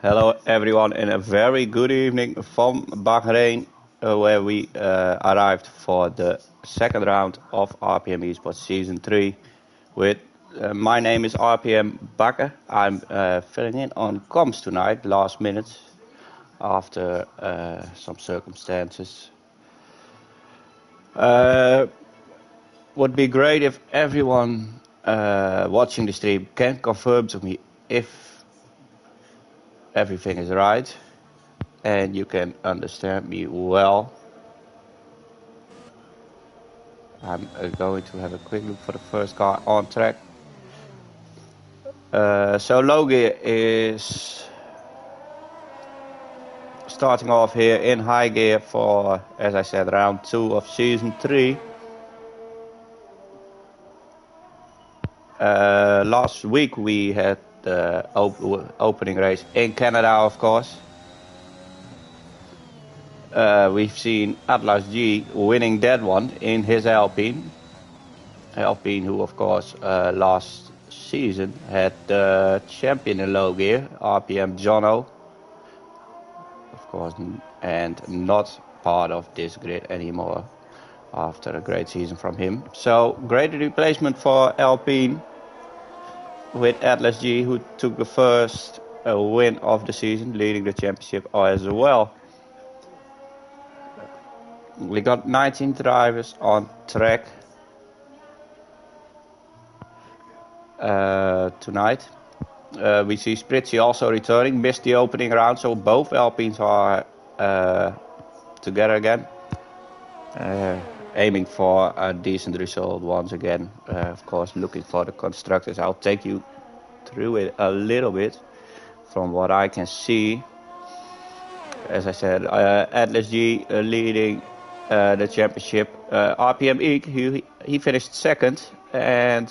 Hello everyone and a very good evening from Bahrain, where we arrived for the second round of RPM Esports Season 3 with my name is RPM Bakker. I'm filling in on comms tonight, last minute, after some circumstances. Would be great if everyone watching the stream can confirm to me if everything is right and you can understand me well. I'm going to have a quick look for the first car on track. So low gear is starting off here in high gear for, as I said, round 2 of season 3. Last week we had the opening race in Canada, of course. We've seen Atlas G winning that one in his Alpine. Alpine, who of course last season had the champion in low gear, RPM Jono, of course, and not part of this grid anymore after a great season from him. So great replacement for Alpine with Atlas G, who took the first win of the season, leading the championship as well. We got 19 drivers on track tonight. We see Spritzy also returning, missed the opening round, so both Alpines are together again, aiming for a decent result once again. Of course, looking for the constructors. I'll take you through it a little bit from what I can see. As I said, Atlas G leading the championship. RPM Eek, he finished second, and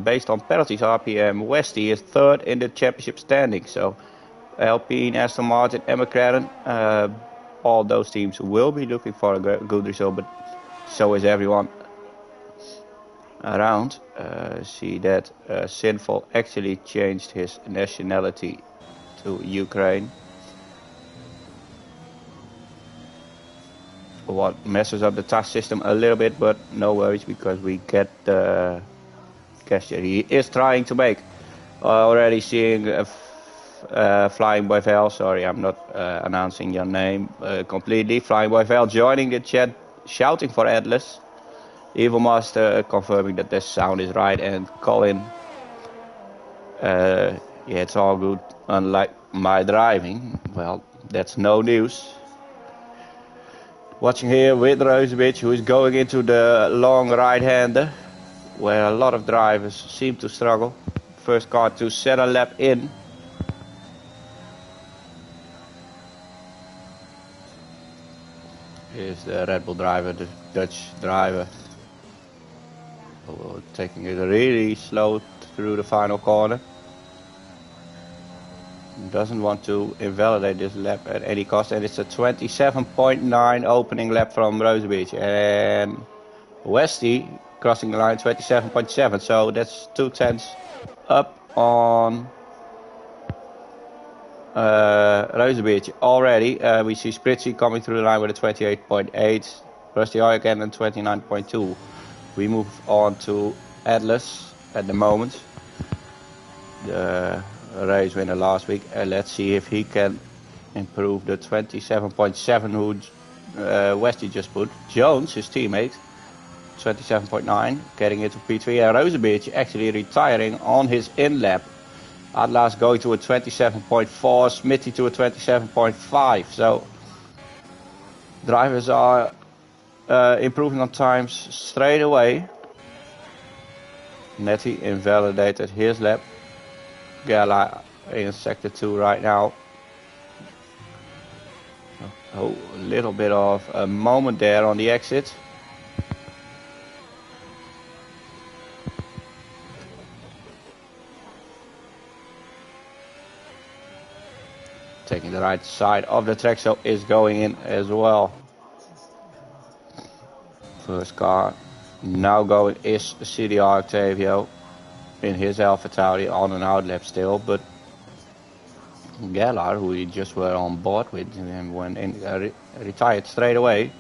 based on penalties, RPM Westy is third in the championship standing. So Alpine, Aston Martin and McLaren, all those teams will be looking for a good result, but so is everyone around. See that Sinful actually changed his nationality to Ukraine. What messes up the task system a little bit, but no worries because we get the gesture he is trying to make. Already seeing Flying Boy Val, sorry I'm not announcing your name completely. Flying Boy Val joining the chat, shouting for Atlas. Evil Master confirming that the sound is right, and Colin, yeah, it's all good, unlike my driving. Well, that's no news. Watching here with Rosebeach, who is going into the long right-hander, where a lot of drivers seem to struggle. First car to set a lap in. Here's the Red Bull driver, the Dutch driver, taking it really slow through the final corner. Doesn't want to invalidate this lap at any cost, and it's a 27.9 opening lap from Rosebeach, and Westy crossing the line 27.7, so that's 2/10 up on Rosebeach already. We see Spritzy coming through the line with a 28.8, Rusty Oyken and 29.2. We move on to Atlas at the moment, the race winner last week, and let's see if he can improve the 27.7 who Westy just put. Jones, his teammate, 27.9, getting into P3, and Rosebeach actually retiring on his in lap. Atlas going to a 27.4, Smithy to a 27.5, so drivers are improving on times straight away. Netty invalidated his lap. Gala in sector 2 right now. Oh, a little bit of a moment there on the exit. Taking the right side of the track, so is going in as well. First car now going is CDR Octavio in his Alpha Tauri on an outlap still, but Galar, who we just were on board with, and went in, retired straight away.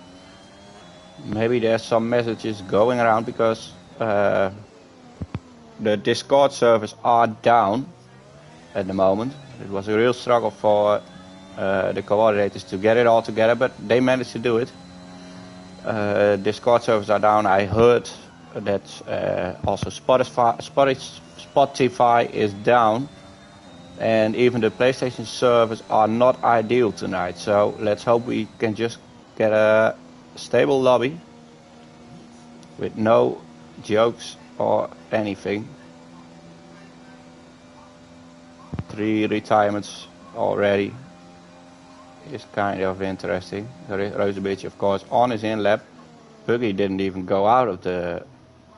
Maybe there's some messages going around because the Discord servers are down at the moment. It was a real struggle for the coordinators to get it all together, but they managed to do it. Discord servers are down. I heard that also Spotify is down, and even the PlayStation servers are not ideal tonight. So let's hope we can just get a stable lobby with no jokes or anything. 3 retirements already is kind of interesting. Rosebeach, of course, on his in-lap. Buggy didn't even go out of the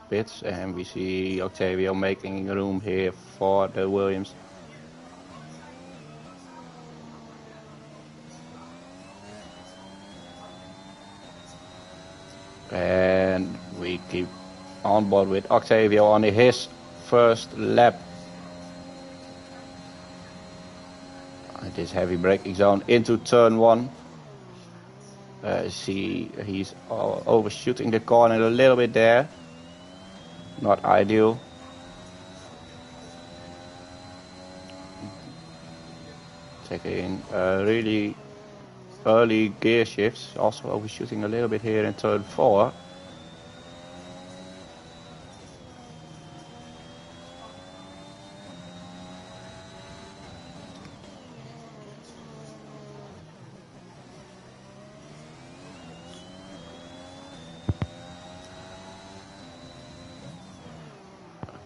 pits, and we see Octavio making room here for the Williams. And we keep on board with Octavio on his first lap. This heavy braking zone into turn 1. See, he's overshooting the corner a little bit there. Not ideal. Taking really early gear shifts. Also overshooting a little bit here in turn 4.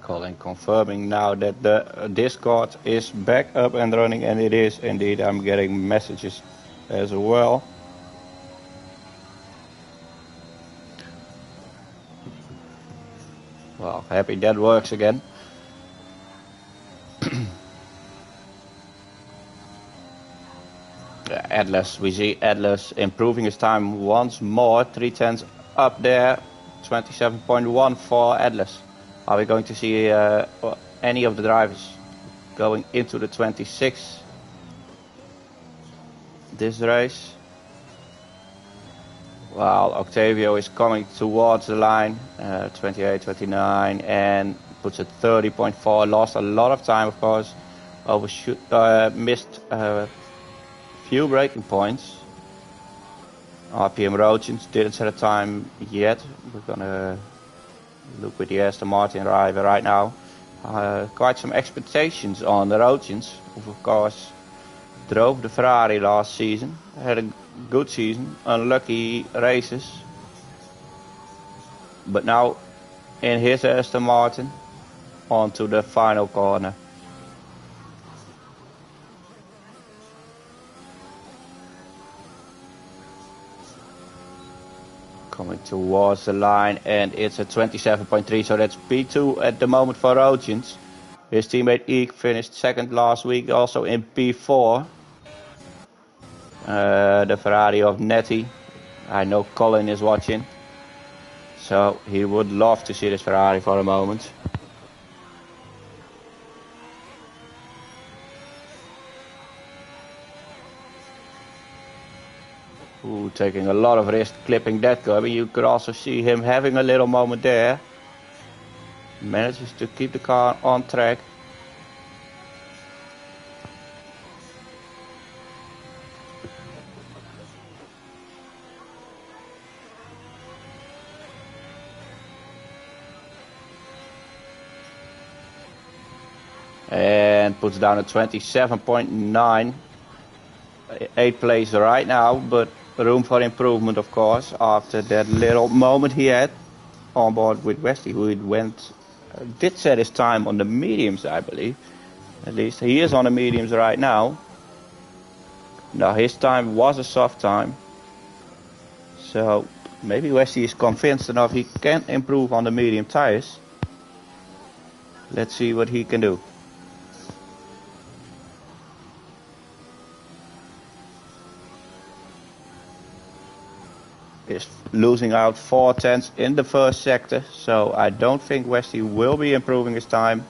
Colin confirming now that the Discord is back up and running, and it is indeed. I'm getting messages as well. Well, happy that works again. Atlas, we see Atlas improving his time once more. 3/10 up there, 27.1 for Atlas. Are we going to see any of the drivers going into the 26 this race? While Octavio is coming towards the line, 28, 29, and puts a 30.4. Lost a lot of time, of course. Missed a few braking points. RPM Rogens didn't set a time yet. We're gonna look with the Aston Martin driver right now. Quite some expectations on the Rogens, who of course drove the Ferrari last season. Had a good season, unlucky races. But now in his Aston Martin, onto the final corner. Coming towards the line, and it's a 27.3, so that's P2 at the moment for Rogens. His teammate Eek finished second last week, also in P4. The Ferrari of Netty. I know Colin is watching, so he would love to see this Ferrari for a moment. Ooh, taking a lot of risk clipping that curb. You could also see him having a little moment there. Manages to keep the car on track. And puts down a 27.9. 8th place right now, but room for improvement, of course, after that little moment he had on board with Westy, who did set his time on the mediums, I believe. At least he is on the mediums right now. Now his time was a soft time, so maybe Westy is convinced enough he can improve on the medium tires. Let's see what he can do. Is losing out 4/10 in the first sector, so I don't think Westy will be improving his time.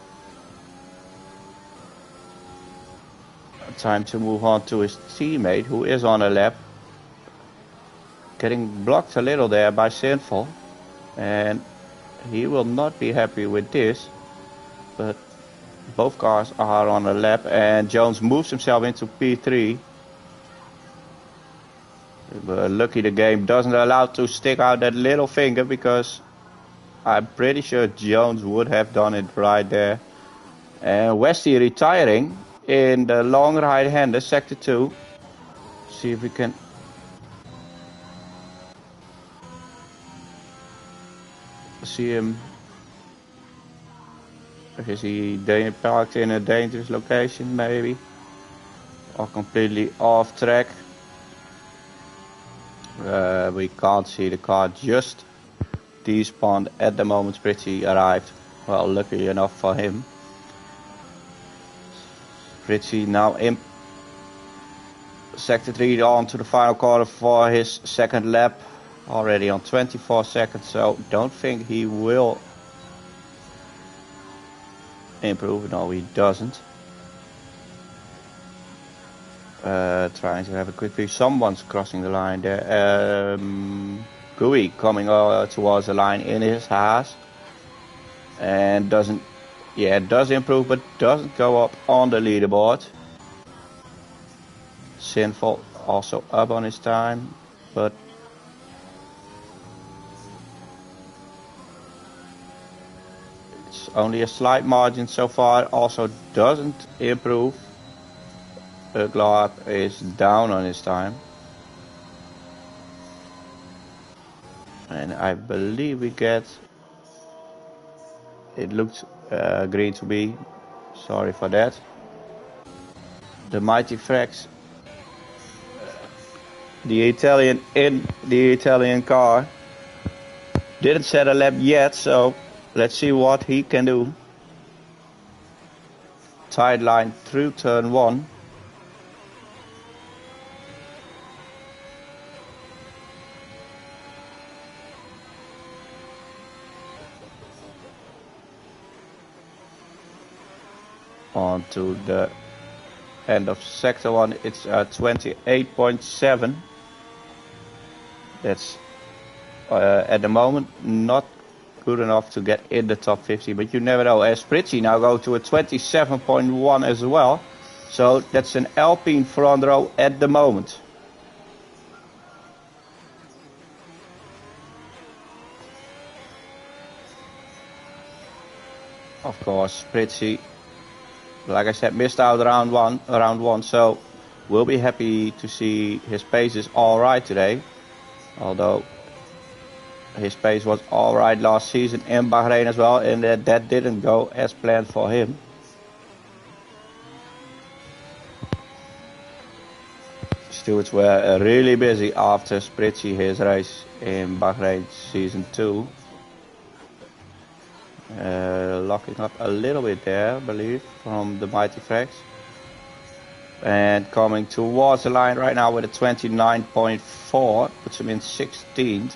Time to move on to his teammate, who is on a lap. Getting blocked a little there by Sinful, and he will not be happy with this. But both cars are on a lap, and Jones moves himself into P3. But lucky the game doesn't allow to stick out that little finger, because I'm pretty sure Jones would have done it right there. And Westy retiring in the long right-hander, sector 2. See if we can... see him. Is he parked in a dangerous location, maybe? Or completely off track? We can't see the car just despawned at the moment Spritzy arrived. Well, lucky enough for him. Spritzy now in sector 3 on to the final corner for his second lap. Already on 24 seconds, so don't think he will improve. No, he doesn't. Trying to have a quick view. Someone's crossing the line there. Gui coming towards the line in his Haas. And does improve, but doesn't go up on the leaderboard. Sinful also up on his time, but it's only a slight margin so far. Also doesn't improve. Glad is down on his time. And I believe we get... it looks green to me. Sorry for that. The Mighty Frax. The Italian in the Italian car. Didn't set a lap yet, so let's see what he can do. Tight line through turn 1. On to the end of sector 1, it's 28.7. That's at the moment not good enough to get in the top 50, but you never know. As Spritzy now go to a 27.1 as well, so that's an Alpine front row at the moment. Of course, Spritzy, like I said, missed out round one, so we'll be happy to see his pace is alright today. Although his pace was alright last season in Bahrain as well, and that didn't go as planned for him. Stewards were really busy after Spritzy his race in Bahrain season 2. Locking up a little bit there, I believe, from the Mighty Frax. And coming towards the line right now with a 29.4, puts him in 16th.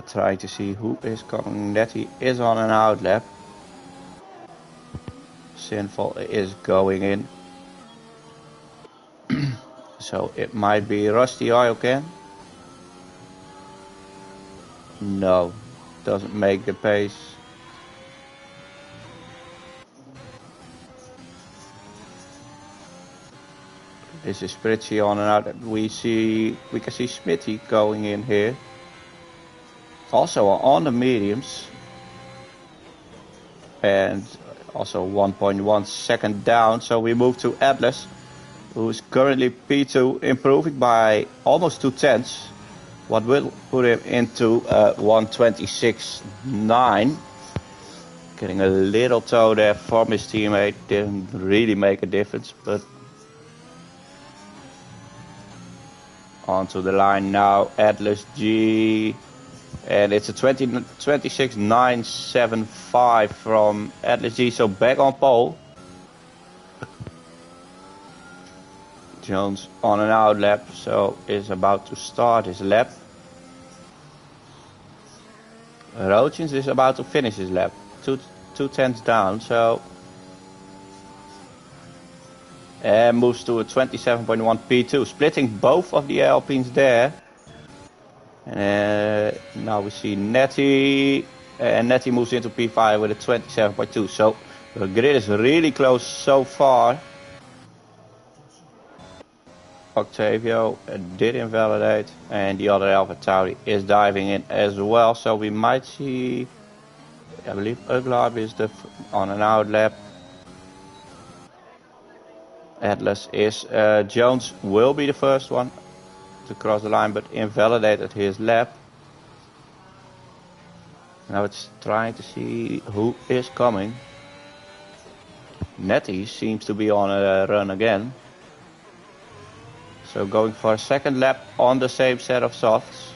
Trying to see who is coming. Netty is on an out lap. Sinful is going in. So it might be Rusty Oil Can. No, doesn't make the pace. This is Spritzy on and out. We can see Smitty going in here. Also on the mediums. And also 1.1 second down. So we move to Atlas, who is currently P2, improving by almost 2/10. What will put him into 126.9. Getting a little toe there from his teammate. Didn't really make a difference, but onto the line now, Atlas G. And it's a 26.975 from Atlas G, so back on pole. Jones on an out lap, so is about to start his lap. Rochins is about to finish his lap. 2/10 down, so and moves to a 27.1 P2, splitting both of the Alpines there. And now we see Netty, and Netty moves into P5 with a 27.2. So the grid is really close so far. Octavio did invalidate, and the other AlphaTauri is diving in as well. So we might see, I believe Uglab is on an out lap. Atlas is, Jones will be the first one to cross the line, but invalidated his lap. Now it's trying to see who is coming. Netty seems to be on a run again. So going for a second lap on the same set of softs.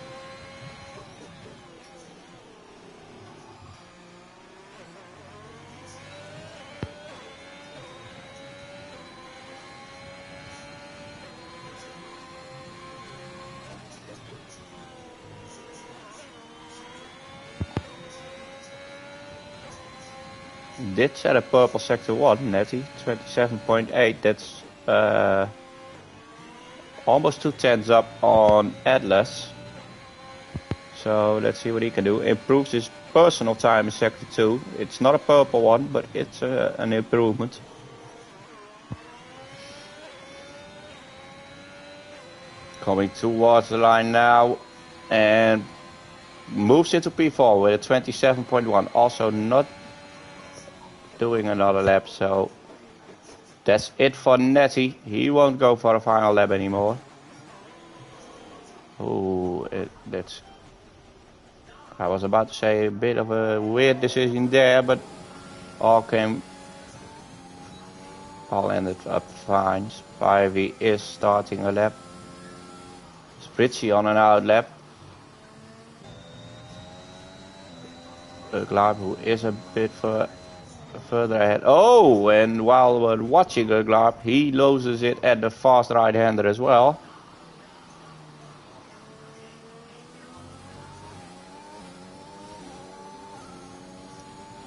Did set a purple sector 1, Netty, 27.8. That's almost 2/10 up on Atlas. So let's see what he can do. Improves his personal time in sector 2. It's not a purple one, but it's an improvement. Coming towards the line now and moves into P4 with a 27.1. Also not doing another lap, so that's it for Netty. He won't go for a final lap anymore. Oh, that's... I was about to say a bit of a weird decision there, but all ended up fine. Spivey is starting a lap. Spritzy on an out lap. Uglab, who is a bit further ahead. Oh, and while we're watching Uglab, he loses it at the fast right-hander as well.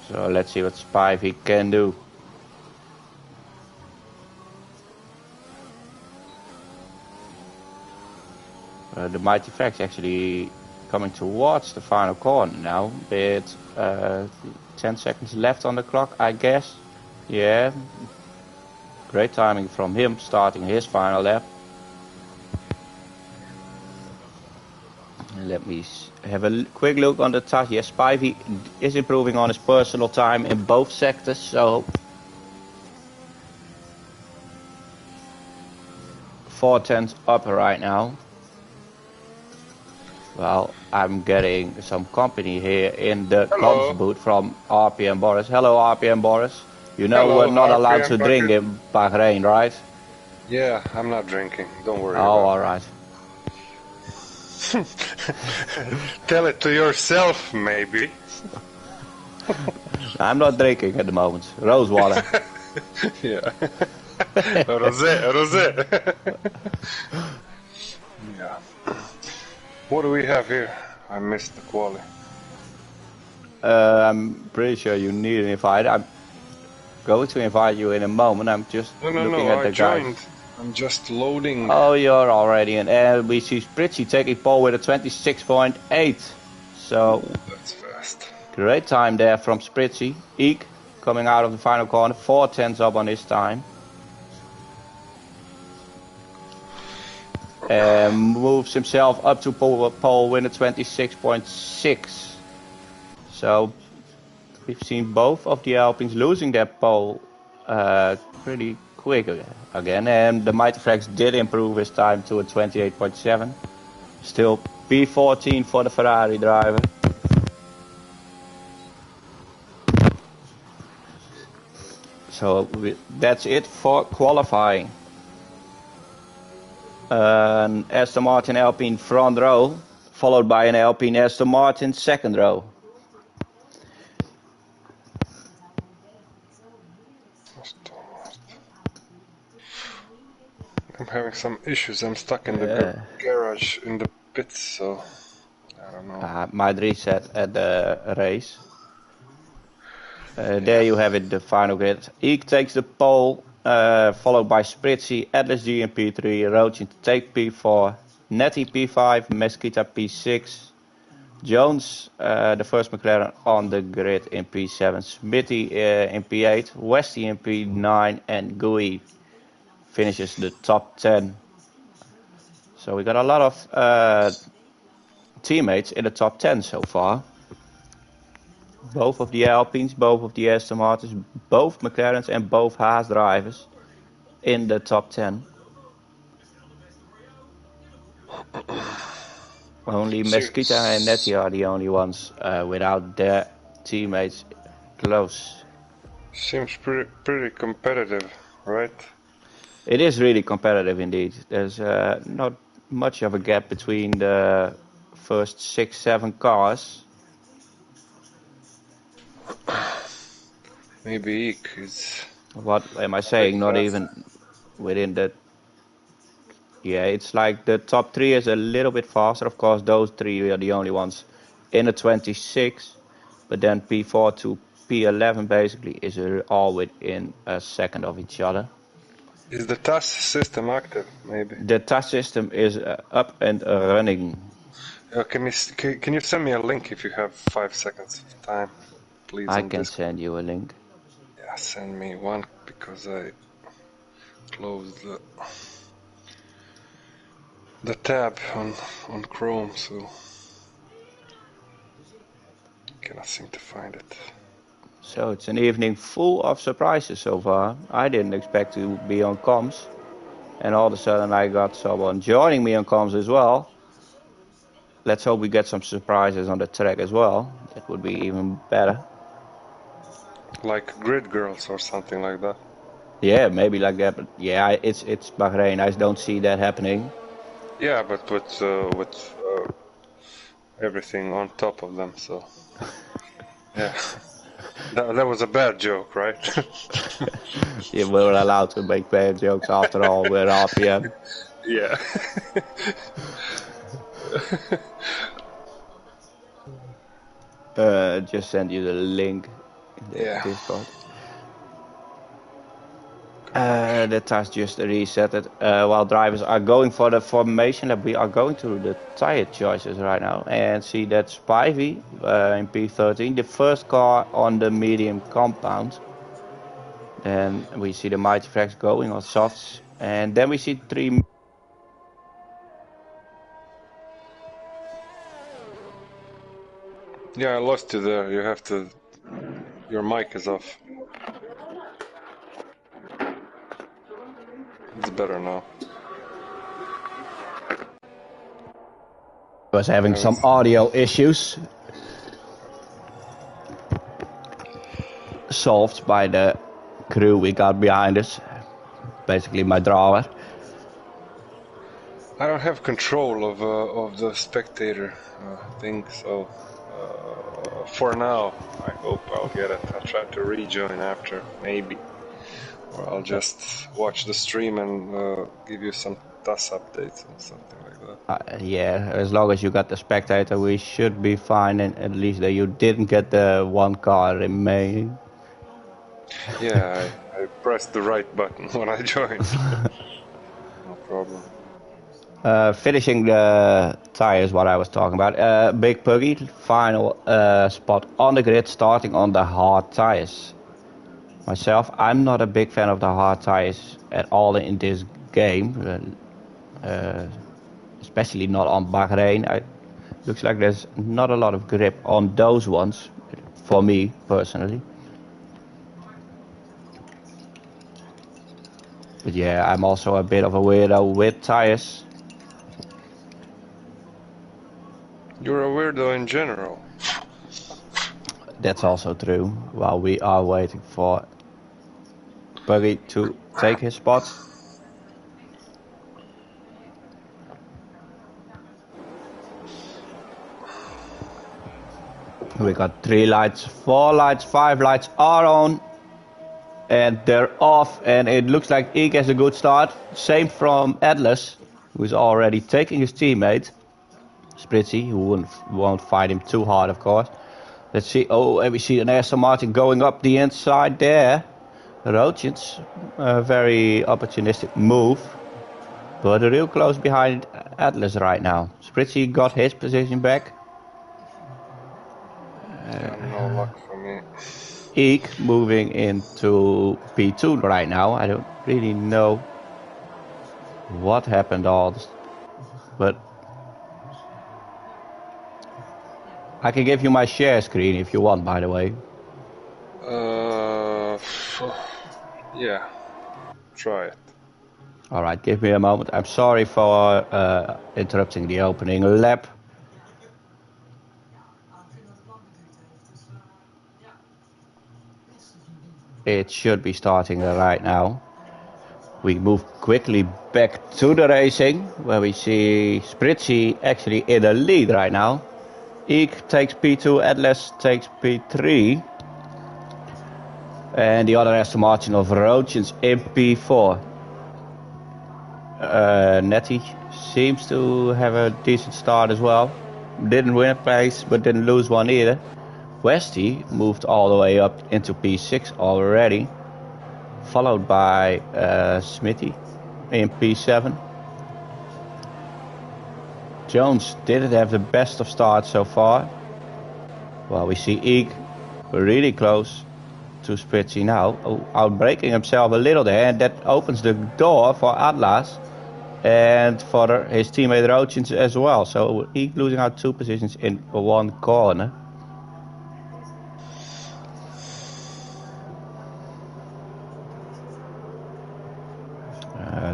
So let's see what Spivey can do. The Mighty Fax actually coming towards the final corner now, with 10 seconds left on the clock, I guess. Yeah, great timing from him starting his final lap. Let me have a quick look on the touch. Yes, Spivey is improving on his personal time in both sectors, so 4/10 up right now. Well, I'm getting some company here in the comms booth from RPM Boris. Hello, RPM Boris. You know we're not allowed to drink in Bahrain, right? Yeah, I'm not drinking. Don't worry. Oh, all right. Tell it to yourself, maybe. I'm not drinking at the moment. Rose water. Yeah. Rosé. Yeah. What do we have here? I missed the quali. I'm pretty sure you need an invite. I'm going to invite you in a moment. I'm just looking at the guys. I'm just loading. Oh, you're already in. And we see Spritzy taking pole with a 26.8. So that's fast. Great time there from Spritzy. Eek coming out of the final corner. 4/10 up on his time. And moves himself up to pole winner 26.6. So we've seen both of the Alpines losing their pole pretty quick again, and the Mighty Flex did improve his time to a 28.7. Still P14 for the Ferrari driver. So that's it for qualifying. An Aston Martin Alpine front row, followed by an Alpine Aston Martin second row. I'm having some issues. I'm stuck in the garage in the pits, so I don't know. Might reset at the race. There you have it, the final grid. Eek takes the pole followed by Spritzy, Atlas G in P3, Roachin to take P4, Netty P5, Mesquita P6, Jones, the first McLaren on the grid in P7, Smithy in P8, Westy in P9, and Gui finishes the top 10. So we got a lot of teammates in the top 10 so far. Both of the Alpines, both of the Aston Martins, both McLarens and both Haas drivers in the top 10. Only Mesquita and Netty are the only ones without their teammates close. Seems pretty competitive, right? It is really competitive indeed. There's not much of a gap between the first 6-7 cars. Maybe Eek is... What am I saying? Not even within the... Yeah, it's like the top 3 is a little bit faster. Of course, those 3 are the only ones in the 26. But then P4 to P11 basically is all within a second of each other. Is the TAS system active, maybe? The TAS system is up and running. Can you send me a link if you have 5 seconds of time, please? I can send you a link. Yeah, send me one because I closed the tab on Chrome, so I cannot seem to find it. So it's an evening full of surprises so far. I didn't expect to be on comms, and all of a sudden I got someone joining me on comms as well. Let's hope we get some surprises on the track as well. That would be even better. Like Grid Girls or something like that. Yeah, maybe like that. But yeah, it's Bahrain. I don't see that happening. Yeah, but with everything on top of them, so yeah. That was a bad joke, right? Yeah, we're allowed to make bad jokes after all. We're RPM. Yeah. Just send you the link in the Discord. The task just reset it. While drivers are going for the formation lap, we are going through the tire choices right now and see that Spivey in P13, the first car on the medium compound. Then we see the Mighty Frags going on softs, and then we see 3. Yeah, I lost you there. You have to. Your mic is off. It's better now. Was having some audio issues solved by the crew we got behind us, basically my driver. I don't have control of the spectator thing, so for now I hope I'll get it. I'll try to rejoin after, maybe, or I'll just watch the stream and give you some TAS updates and something like that. Yeah, as long as you got the spectator, we should be fine, and at least that you didn't get the one car remaining. Yeah, I pressed the right button when I joined. No problem. Finishing the tires, what I was talking about. Big Puggy, final spot on the grid, starting on the hard tires. Myself, I'm not a big fan of the hard tires at all in this game, especially not on Bahrain. Looks like there's not a lot of grip on those ones, for me personally. But yeah, I'm also a bit of a weirdo with tires. You're a weirdo in general. That's also true. While we are waiting for Buggy to take his spot. We got 3 lights, 4 lights, 5 lights are on. And they're off, and it looks like Eek has a good start. Same from Atlas, who's already taking his teammate, Spritzy, who won't fight him too hard, of course. Let's see. Oh, and we see an Aston Martin going up the inside there. Roachins, a very opportunistic move, but real close behind Atlas right now. Spritzy got his position back. No luck for me. Eek moving into P2 right now. I don't really know what happened but I can give you my share screen if you want, by the way. Yeah, try it. Alright, give me a moment. I'm sorry for interrupting the opening lap. It should be starting right now. We move quickly back to the racing, where we see Spritzy actually in the lead right now. Eek takes P2, Atlas takes P3. And the other Aston Martin of Roachins in P4. Netty seems to have a decent start as well. Didn't win a place, but didn't lose one either. Westy moved all the way up into P6 already, followed by Smithy in P7. Jones didn't have the best of starts so far. Well, we see Eek really close to Spritzy now, outbraking himself a little there, and that opens the door for Atlas and for his teammate Roachins as well. So Eek losing out 2 positions in one corner.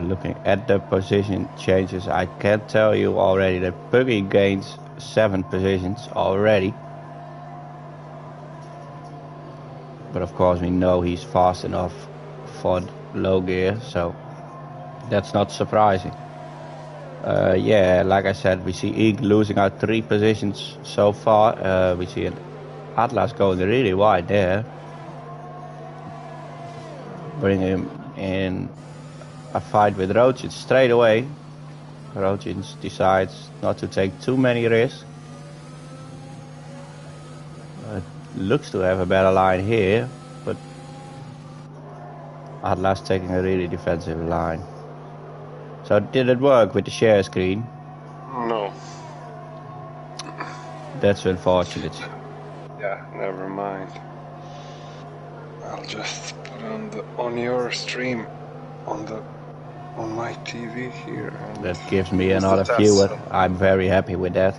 Looking at the position changes, I can tell you already that Puggy gains 7 positions already. But of course we know he's fast enough for low gear, so that's not surprising. Yeah, like I said, we see Eek losing out 3 positions so far. We see Atlas going really wide there. Bring him in a fight with Roachins straight away. Roachins decides not to take too many risks. Looks to have a better line here, but Atlas taking a really defensive line. So did it work with the share screen? No. That's unfortunate. Yeah, never mind. I'll just put on your stream on my TV here. That gives me another viewer. I'm very happy with that.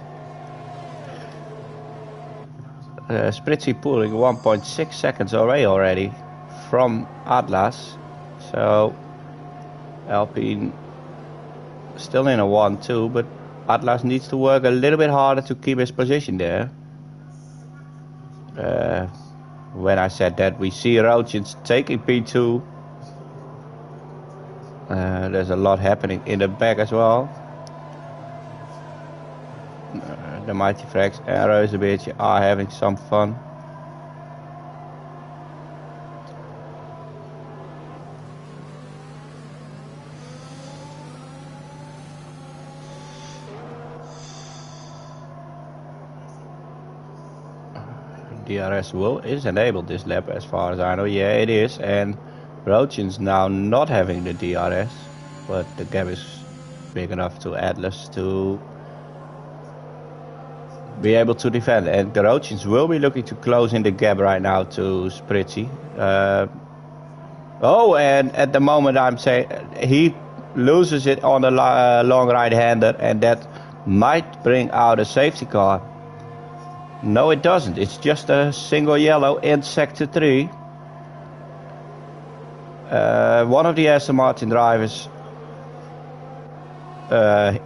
Spritzy pulling 1.6 seconds away already from Atlas. So Alpine still in a 1-2, but Atlas needs to work a little bit harder to keep his position there. When I said that, we see Roachins taking P2. There's a lot happening in the back as well. The Mighty Frags and Reuzenbeertje are having some fun. DRS is enabled this lap as far as I know. Yeah, it is. And Roachins now not having the DRS, but the gap is big enough to Atlas to be able to defend. And the Roachins will be looking to close in the gap right now to Spritzy. And at the moment I'm saying he loses it on the long right-hander, and that might bring out a safety car. No, it doesn't. It's just a single yellow in Sector 3. One of the Aston Martin drivers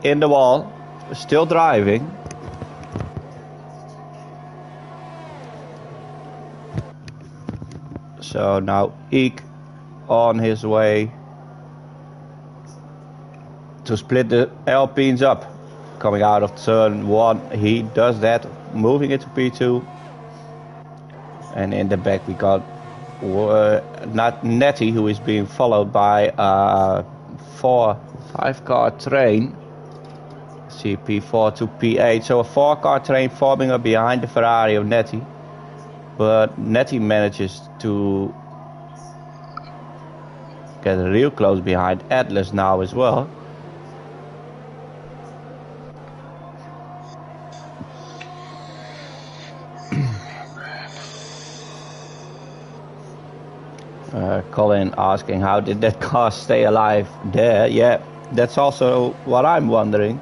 in the wall, still driving. So now Eek on his way to split the Alpines up. Coming out of turn 1, he does that, moving it to P2. And in the back we got not Netty, who is being followed by a 5-car train. See P4 to P8, so a 4-car train forming up behind the Ferrari of Netty. But Netty manages to get real close behind Atlas now as well. Colin asking, how did that car stay alive there? Yeah, that's also what I'm wondering.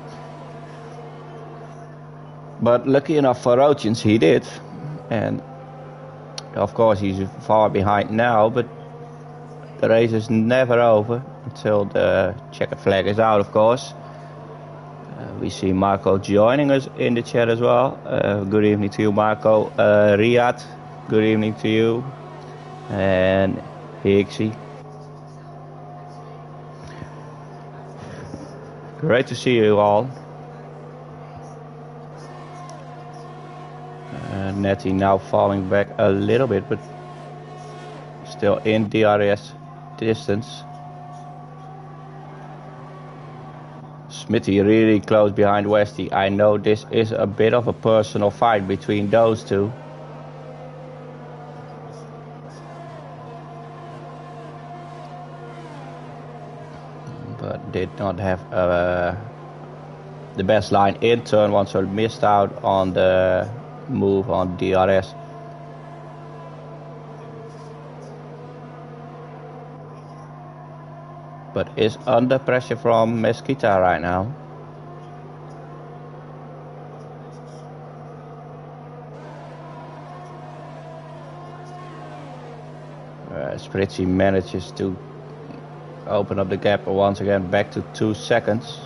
But lucky enough for Rochins, he did. And of course, he's far behind now, but the race is never over until the checkered flag is out, of course. We see Marco joining us in the chat as well. Good evening to you, Marco. Riyad, good evening to you. And Hixie. Great to see you all. Nettie now falling back a little bit, but still in DRS distance. Smithy really close behind Westy. I know this is a bit of a personal fight between those two. But did not have the best line in turn one, so missed out on the move on DRS. But is under pressure from Mesquita right now. Spritzy manages to open up the gap once again back to 2 seconds.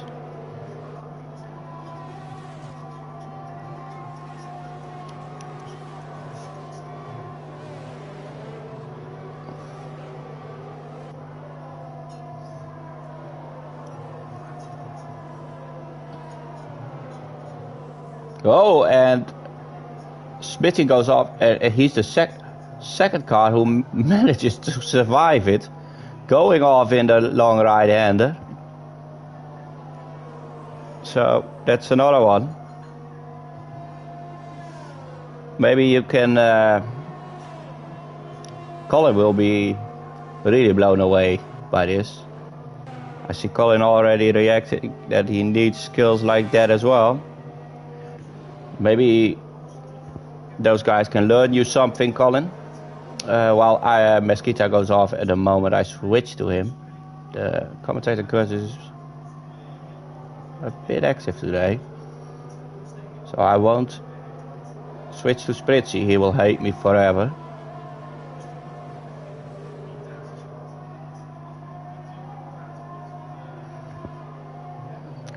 Oh, and Smithy goes off, and he's the second car who manages to survive it, going off in the long right-hander. So that's another one. Maybe you can... Colin will be really blown away by this. I see Colin already reacting that he needs skills like that as well. Maybe those guys can learn you something, Colin. While Mesquita goes off at the moment I switch to him. The commentator Curtis is a bit active today. So I won't switch to Spritzy, he will hate me forever.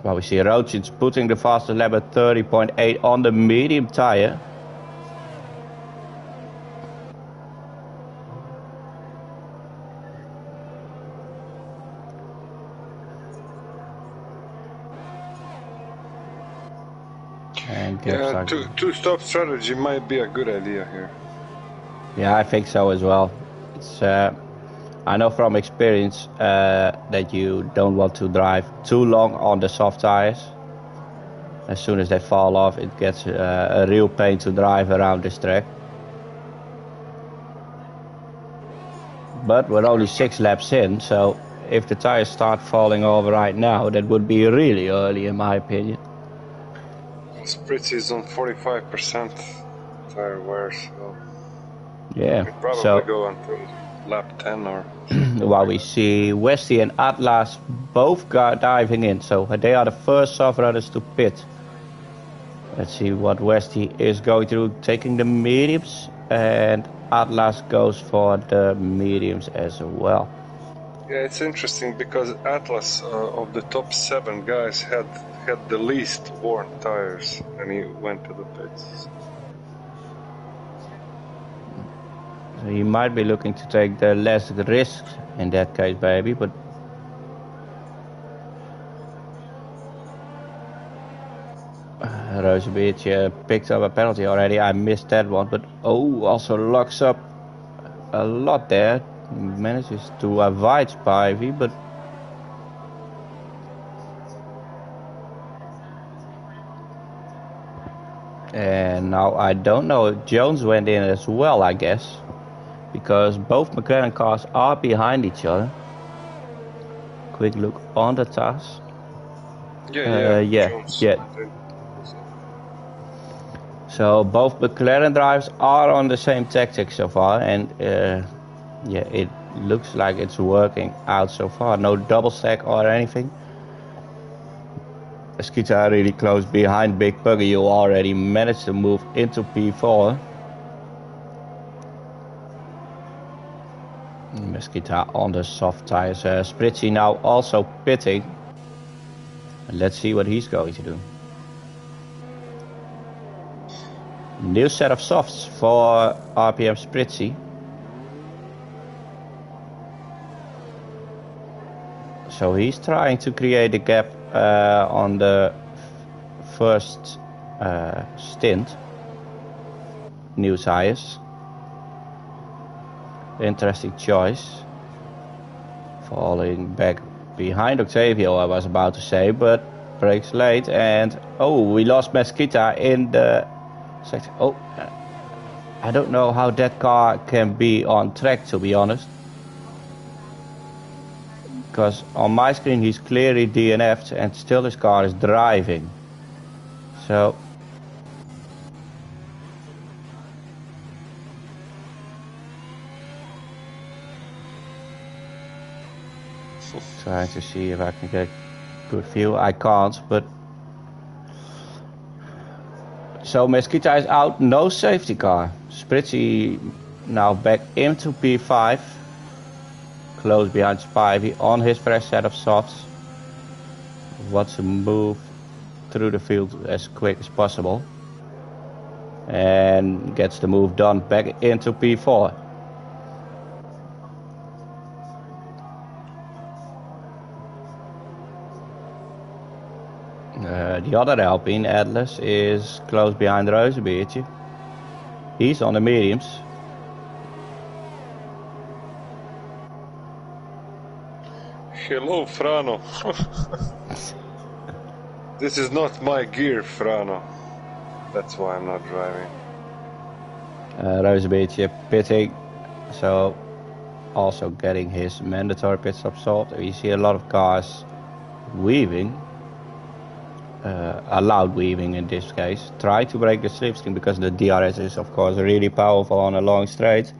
Well, we see Rochins putting the fastest lap at 30.8 on the medium tire. And yeah, two-stop strategy might be a good idea here. Yeah, I think so as well. It's I know from experience that you don't want to drive too long on the soft tires. As soon as they fall off, it gets a real pain to drive around this track. But we're only 6 laps in, so if the tires start falling over right now, that would be really early in my opinion. Spritzy is on 45% tire wear, so yeah, we'd probably go until lap 10 or... While we see Westy and Atlas both diving in, so they are the first soft runners to pit. Let's see what Westy is going to do, taking the mediums, and Atlas goes for the mediums as well. Yeah, it's interesting because Atlas of the top 7 guys had the least worn tires, and he went to the pits. So he might be looking to take the less risk in that case, baby, but Roosevelt picked up a penalty already. I missed that one, but also locks up a lot there. Manages to avoid Spivey, but and now I don't know if Jones went in as well, I guess, because both McLaren cars are behind each other. quick look on the task. Yeah. So both McLaren drivers are on the same tactic so far, and yeah, it looks like it's working out so far. No double stack or anything. Mezquita really close behind Big Puggy, you already managed to move into P4. Mezquita on the soft tires. Spritzy now also pitting. Let's see what he's going to do. New set of softs for RPM Spritzy. So he's trying to create a gap on the first stint. New tires. Interesting choice. Falling back behind Octavio, I was about to say, but brakes late, and we lost Mezquita in the section. I don't know how that car can be on track, to be honest, because on my screen he's clearly DNF'd and still his car is driving. So trying to see if I can get a good view. I can't, but so Mezquita is out, no safety car. Spritzy now back into P5, close behind Spivey on his fresh set of softs. Wants to move through the field as quick as possible and gets the move done back into P4. The other Alpine, Atlas, is close behind Rozenbeertje. He's on the mediums. Hello, Frano. This is not my gear, Frano. That's why I'm not driving. Rozenbeertje pitting, so also getting his mandatory pit stop solved. We see a lot of cars weaving. Allowed weaving in this case. Try to break the slipstream because the DRS is of course really powerful on a long straight.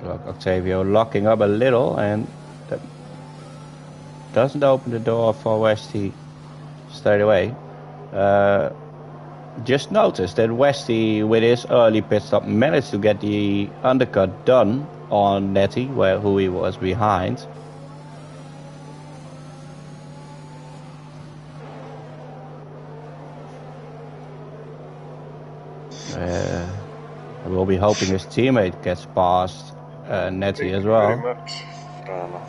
Look, Octavio locking up a little, and that doesn't open the door for Westy straight away. Just noticed that Westy, with his early pit stop, managed to get the undercut done on Netty, who he was behind. We'll be hoping his teammate gets past Netty as well. Thank you very much, Frano.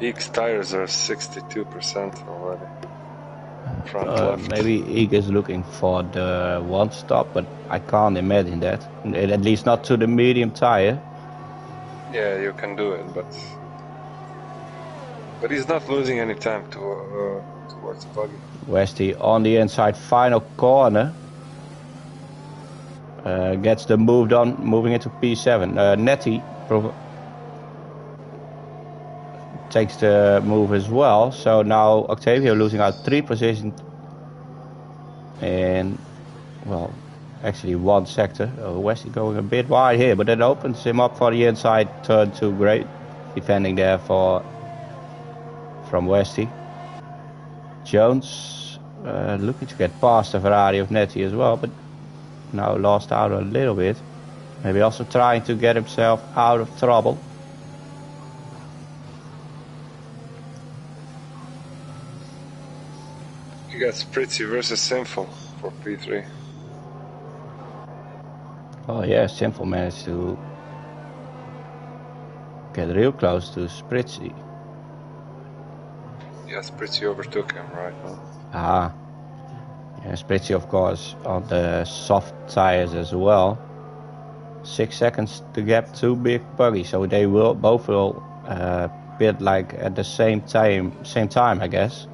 Eek's tires are 62% already. Front left. Maybe Eek is looking for the one stop, but I can't imagine that. At least not to the medium tire. Yeah, you can do it, but he's not losing any time towards the buggy. Westy on the inside, final corner. Gets the move done, moving into P7. Netty takes the move as well, so now Octavio losing out 3 positions in, well, actually 1 sector. Westy going a bit wide here, but that opens him up for the inside turn 2. Great defending there from Westy. Jones looking to get past the Ferrari of Netty as well, but now lost out a little bit. Maybe also trying to get himself out of trouble. You got Spritzy versus Sinful for P3. Oh yeah, Sinful managed to get real close to Spritzy. Yeah, Spritzy overtook him right now. Yeah, Spritzy of course on the soft tires as well. 6 seconds to gap to Big Buggy, so they both will bit like at the same time, I guess.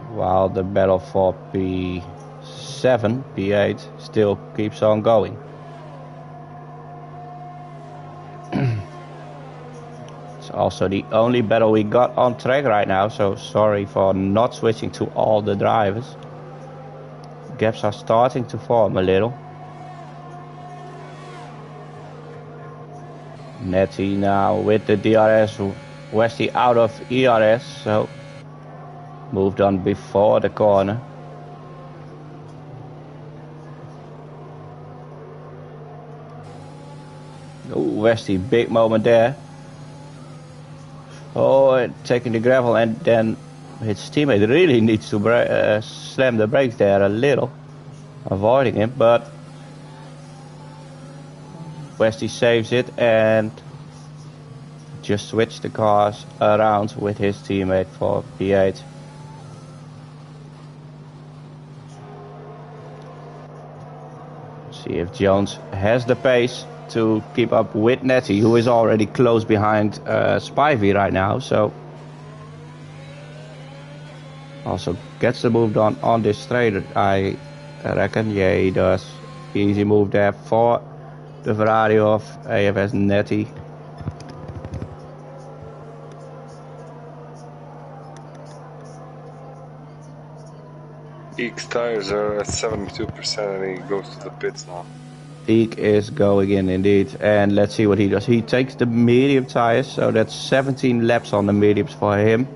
While the battle for P7, P8 still keeps on going. It's also the only battle we got on track right now, so sorry for not switching to all the drivers. Gaps are starting to form a little. Netty now with the DRS, Westy out of ERS, so moved on before the corner. Oh, Westy, big moment there. Oh, taking the gravel, and then his teammate really needs to slam the brakes there a little, avoiding him, but Westy saves it and just switched the cars around with his teammate for P8. See if Jones has the pace to keep up with Netty, who is already close behind Spivey right now, so also gets the move done on this straight, I reckon. Yeah, he does. Easy move there for the Ferrari of AFS Netty. Eek's tires are at 72% and he goes to the pits now. Eek is going in indeed, and let's see what he does. He takes the medium tires, so that's 17 laps on the mediums for him.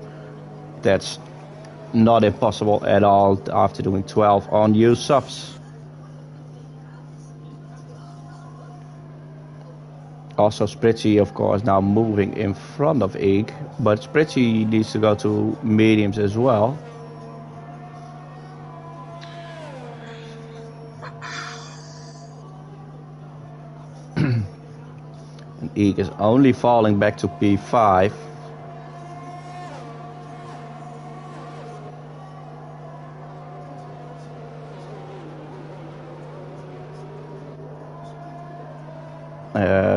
That's not impossible at all after doing 12 on used softs. Also Spritzy, of course, now moving in front of Eek, but Spritzy needs to go to mediums as well. And Eek is only falling back to P5.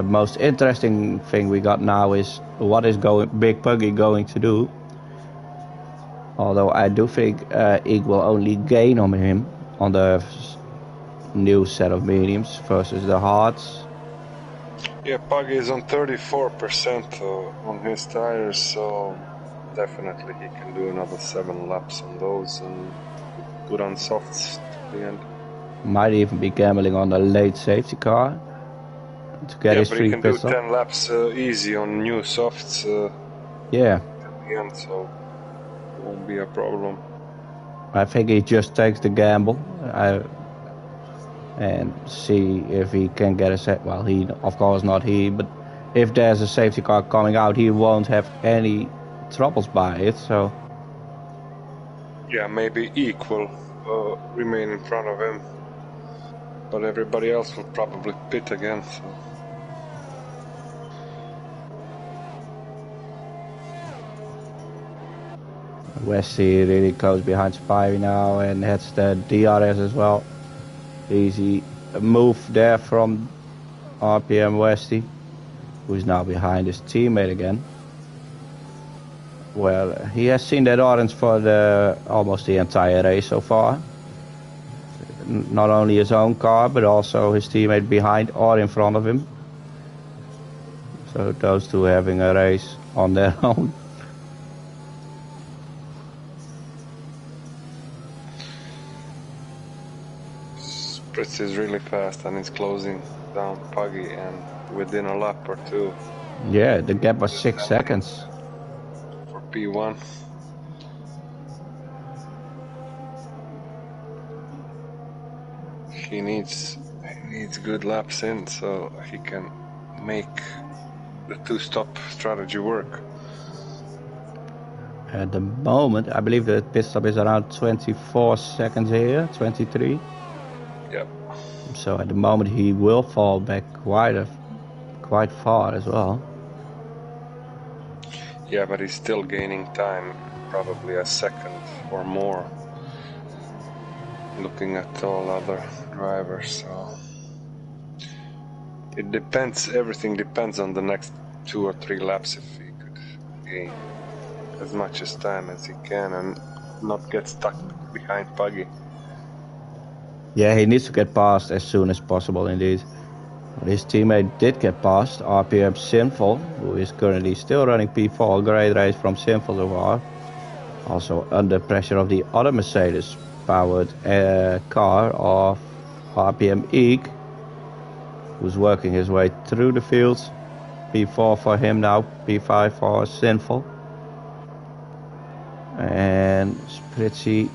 Most interesting thing we got now is what is Big Puggy going to do. Although I do think Eek will only gain on him on the new set of mediums versus the hards. Yeah, Puggy is on 34% on his tires, so definitely he can do another 7 laps on those and put on softs to the end. Might even be gambling on a late safety car to get his free pit stop. Yeah, but he can do 10 laps easy on new softs yeah. at the end, so it won't be a problem. I think he just takes the gamble and see if he can get a set. Well, he, of course not he, but if there's a safety car coming out, he won't have any troubles by it, so... Yeah, maybe Eek will remain in front of him, but everybody else will probably pit again, so... Westy really close behind Spivey now and heads the DRS as well. Easy move there from RPM Westy, who's now behind his teammate again. Well, he has seen that orange for almost the entire race so far. Not only his own car, but also his teammate behind or in front of him. So those two having a race on their own. Spritz is really fast and he's closing down Puggy and within a lap or two. Yeah, the gap was 6 seconds. For P1. He needs good laps in so he can make the 2-stop strategy work. At the moment, I believe the pit stop is around 24 seconds here, 23. Yep. So at the moment he will fall back quite far as well. Yeah, but he's still gaining time, probably a second or more, looking at all other drivers. So It depends. Everything depends on the next 2 or 3 laps. If he could gain as much as time as he can and not get stuck behind Puggy. Yeah, he needs to get past as soon as possible, indeed. His teammate did get past, RPM Sinful, who is currently still running P4. Great race from Sinful so far. Also under pressure of the other Mercedes-powered car of RPM Eek, who's working his way through the field. P4 for him now, P5 for Sinful. And Spritzy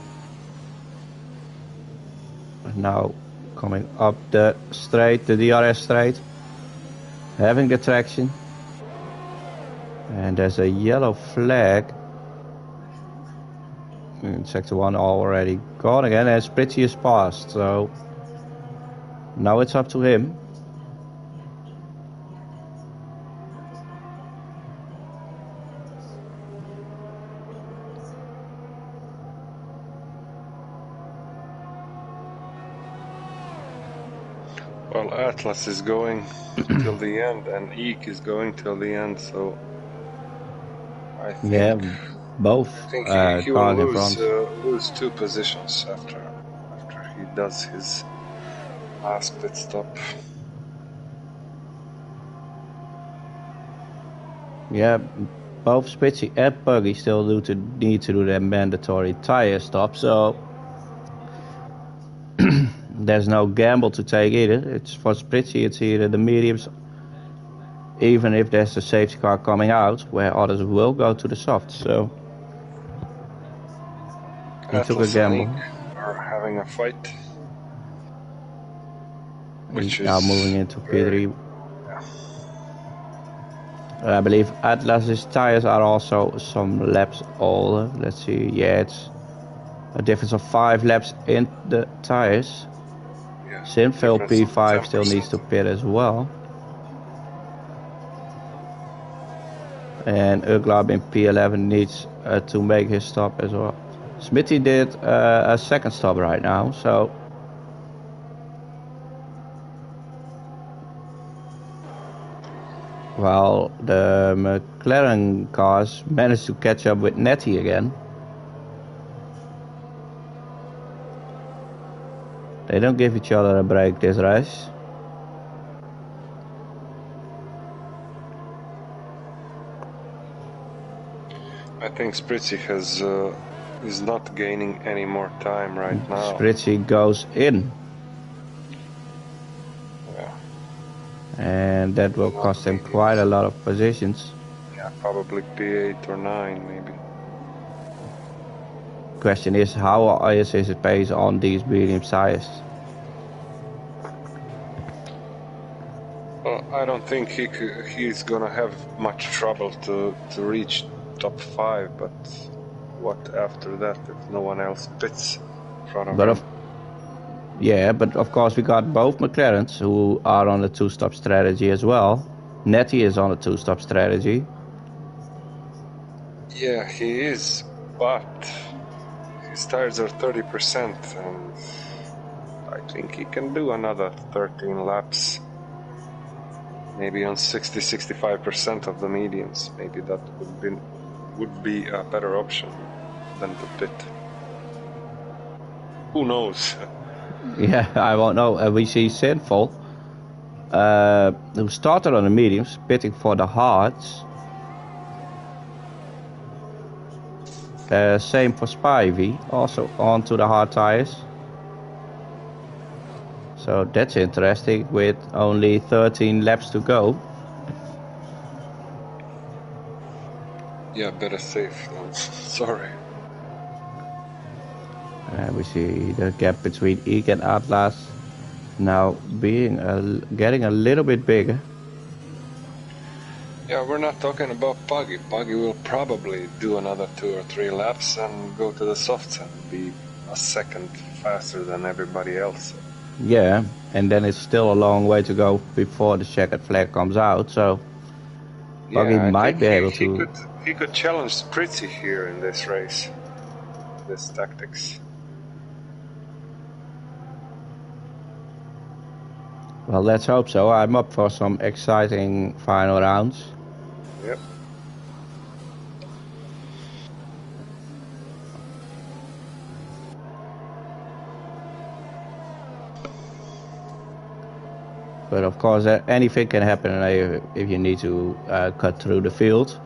now coming up the straight, the DRS straight, having the traction. And there's a yellow flag. And sector 1 already gone again, and Spritzy is passed, so now it's up to him. Well, Atlas is going till the end, and Eek is going till the end, so I think, both he will in front. lose 2 positions after he does his last pit stop. Yeah, both Spritzy and Puggy still need to do their mandatory tire stop, so there's no gamble to take either. It's for Spritzy, it's either the mediums, even if there's a safety car coming out, where others will go to the softs. So he took a gamble. And Eek are having a fight, which He's now is moving into P3. Yeah. I believe Atlas's tires are also some laps older. Let's see. Yeah, it's a difference of 5 laps in the tires. Yeah, Sinful difference of P5 still 10%. needs to pit as well. And Uglab in P11 needs to make his stop as well. Smithy did a second stop right now, so while the McLaren cars managed to catch up with Netty again. They don't give each other a break this race. I think Spritzy is not gaining any more time right now. Spritzy goes in. Yeah. And that will cost him quite a lot of positions. Yeah, probably P8 or 9 maybe. Question is, how is his pace on these medium tires? Well, I don't think he's gonna have much trouble to reach top 5, but what after that if no one else pits in front of him? But of course we got both McLarens who are on a 2-stop strategy as well. Netty is on a 2-stop strategy. Yeah, he is, but his tires are 30%, and I think he can do another 13 laps. Maybe on 60-65% of the mediums. Maybe that would be a better option than to pit. Who knows? Yeah, I won't know. We see Sinful, who started on the mediums, pitting for the hards. Same for Spivey, also onto the hard tires. So that's interesting, with only 13 laps to go. Yeah, better safe than sorry. We see the gap between Eek and Atlas now being getting a little bit bigger. Yeah, we're not talking about Puggy. Puggy will probably do another 2 or 3 laps and go to the softs and be a second faster than everybody else. Yeah, and then it's still a long way to go before the checkered flag comes out, so Puggy might be able to... He could challenge Spritzy here in this race, this tactics. Well, let's hope so. I'm up for some exciting final rounds. Yep. But of course, anything can happen if you need to cut through the field.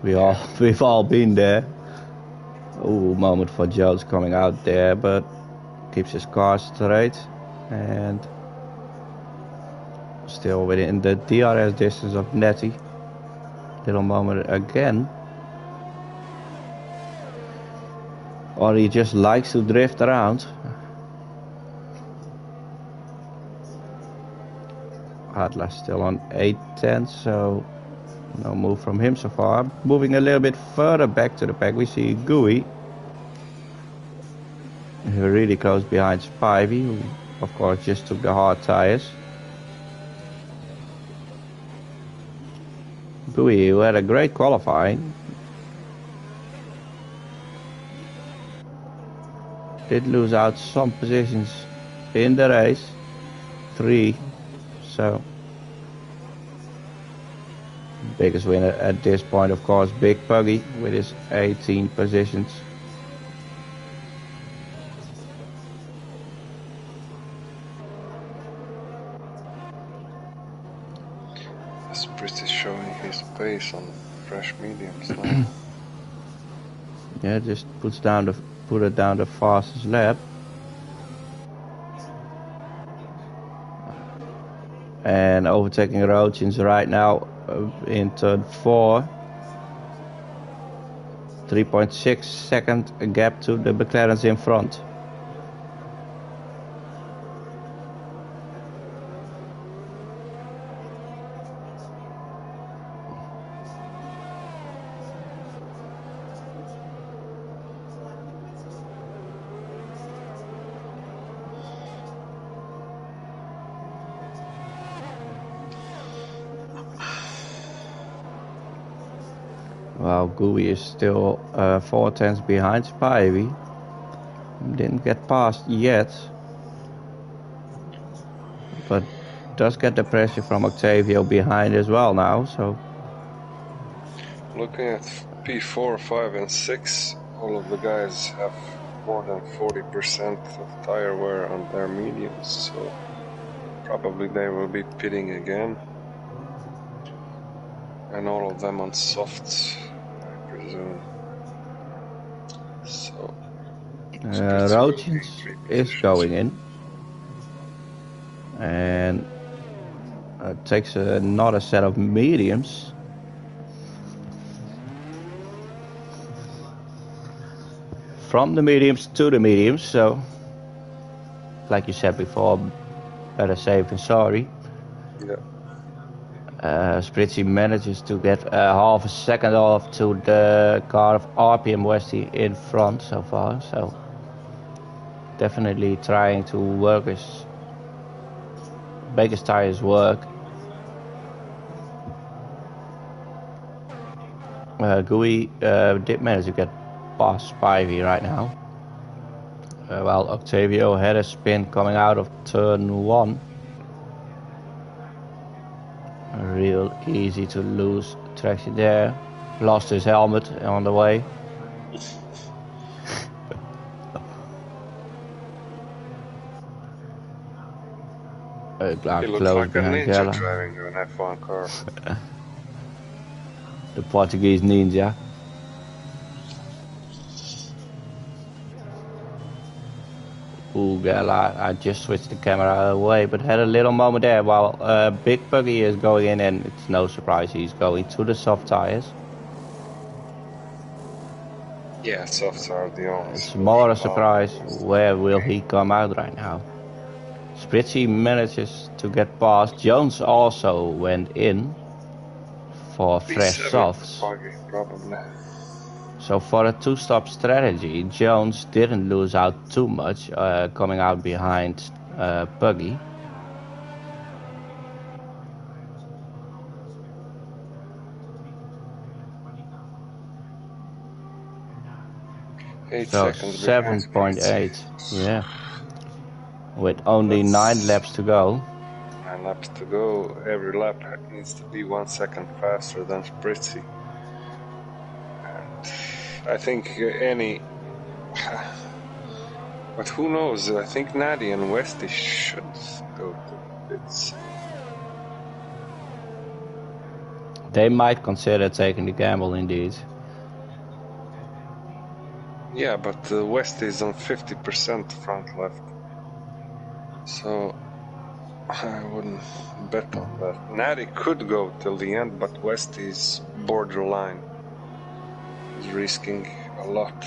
We've all been there. Ooh, moment for Jones coming out there, but keeps his car straight and still within the DRS distance of Netty. Little moment again. Or he just likes to drift around. Adler still on 8-10, so no move from him so far. Moving a little bit further back to the pack, we see Gooey. Really close behind Spivey, who of course just took the hard tires. Gooey, who had a great qualifying. Did lose out some positions in the race. 3. So biggest winner at this point, of course, Big Puggy with his 18 positions. Spritz is showing his pace on fresh mediums now. Yeah, just put it down the fastest lap. And overtaking Roachins right now in turn 4. 3.6 second gap to the McLarens in front. Well, Gooey is still 4 tenths behind Spivey. Didn't get past yet. But does get the pressure from Octavio behind as well now, so. Looking at P4, 5 and 6, all of the guys have more than 40% of tire wear on their mediums, so probably they will be pitting again. And all of them on softs, I presume. So Roachins is going in. And takes another set of mediums. From the mediums to the mediums, so like you said before, better safe than sorry. Yeah. Spritzy manages to get half a second off to the car of RPM Westy in front so far, so definitely trying to work his make his tires work. Gooey did manage to get past Spivey right now. While Octavio had a spin coming out of turn 1. Real easy to lose traction there. Lost his helmet on the way. He looks like a ninja driving an F1 car. The Portuguese ninja. Ooh, girl, I just switched the camera away, but had a little moment there while Big Puggy is going in, and it's no surprise he's going to the soft tires. Yeah, softs are the only. It's more a surprise. Where will he come out right now? Spritzy manages to get past. Jones also went in for fresh softs. Probably. So for a 2-stop strategy, Jones didn't lose out too much, coming out behind Puggy. So 7.8, yeah. With only 9 laps to go. 9 laps to go. Every lap needs to be 1 second faster than Spritzy. And I think but who knows? I think Natty and Westy should go to pits. They might consider taking the gamble indeed. Yeah, but Westy is on 50% front left. So I wouldn't bet on that. Natty could go till the end, but Westy is borderline. He's risking a lot.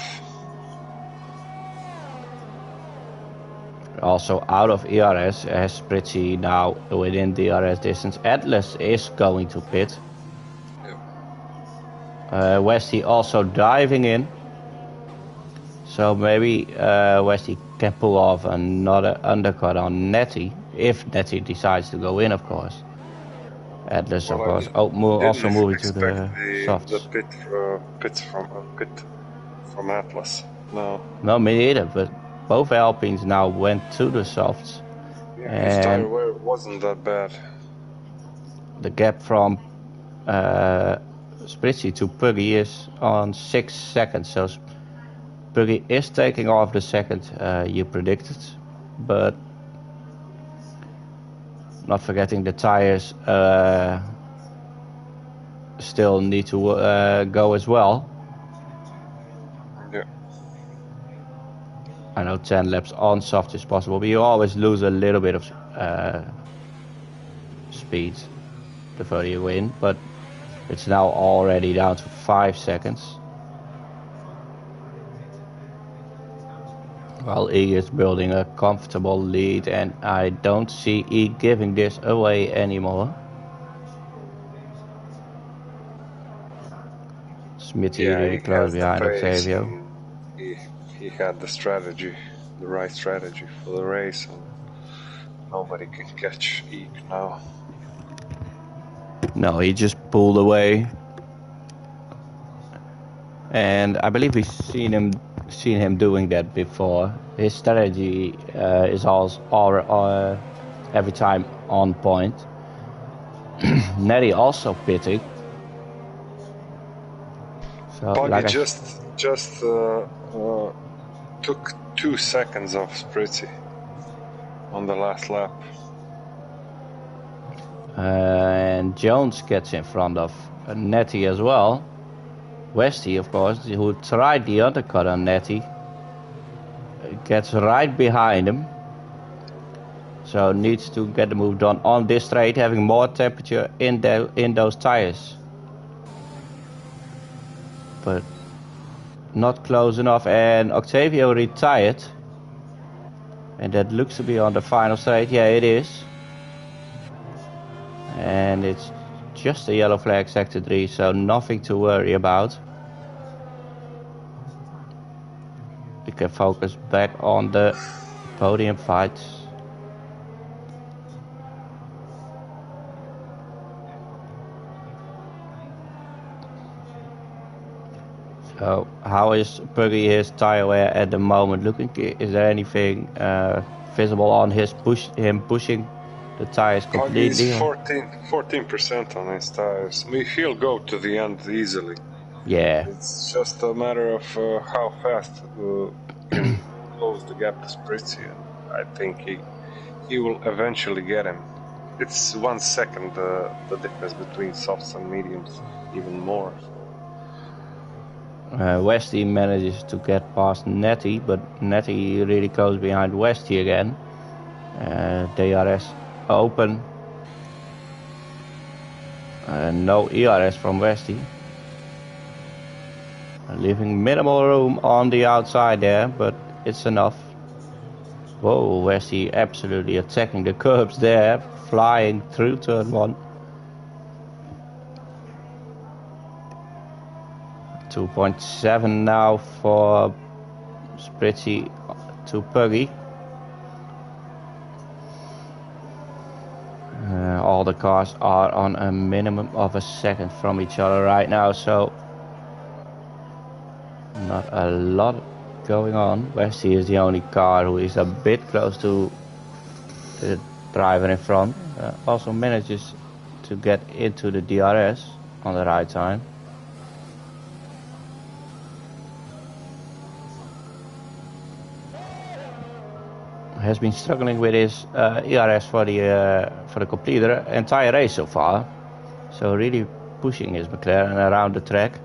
Also out of ERS, as Spritzy now within DRS distance. Atlas is going to pit. Yeah. Westy also diving in. So maybe Westy can pull off another undercut on Netty, if Netty decides to go in, of course. Atlas, of course, also moving to the softs. The pit from Atlas. No, me neither, but both Alpines now went to the softs. Yeah, his tire wear wasn't that bad. The gap from Spritzy to Puggy is on 6 seconds, so Puggy is taking off the second you predicted, but not forgetting the tires still need to go as well. Yeah. I know 10 laps on soft is possible, but you always lose a little bit of speed the further you win, but it's now already down to 5 seconds. While E is building a comfortable lead, and I don't see E giving this away anymore. Smithy really close behind Octavio. He had the strategy, the right strategy for the race, and nobody can catch E now. No, he just pulled away, and I believe we've seen him doing that before. His strategy is all every time on point. Netty also pitting. So, Buggy like just took 2 seconds off Spritzy on the last lap. And Jones gets in front of Netty as well. Westy, of course, who tried the undercut on Netty, gets right behind him. So needs to get the move done on this straight, having more temperature in those tires. But not close enough, and Octavio retired. And that looks to be on the final straight. Yeah, it is. And it's just a yellow flag sector 3, so nothing to worry about. We can focus back on the podium fight. So how is Puggy, his tire wear at the moment looking? Is there anything visible on him pushing the tires completely? He's 14% on his tires. He'll go to the end easily. Yeah. It's just a matter of how fast can close the gap to Spritzy. I think he will eventually get him. It's 1 second the difference between softs and mediums, even more. Westy manages to get past Netty, but Netty really goes behind Westy again. DRS open. No ERS from Westy. Leaving minimal room on the outside there, but it's enough. Whoa, Westy absolutely attacking the curbs there, flying through turn 1. 2.7 now for Spritzy to Puggy. All the cars are on a minimum of a second from each other right now, so not a lot going on. Westy is the only car who is a bit close to the driver in front. also manages to get into the DRS on the right time. Has been struggling with his ERS for the complete entire race so far. So really pushing his McLaren around the track.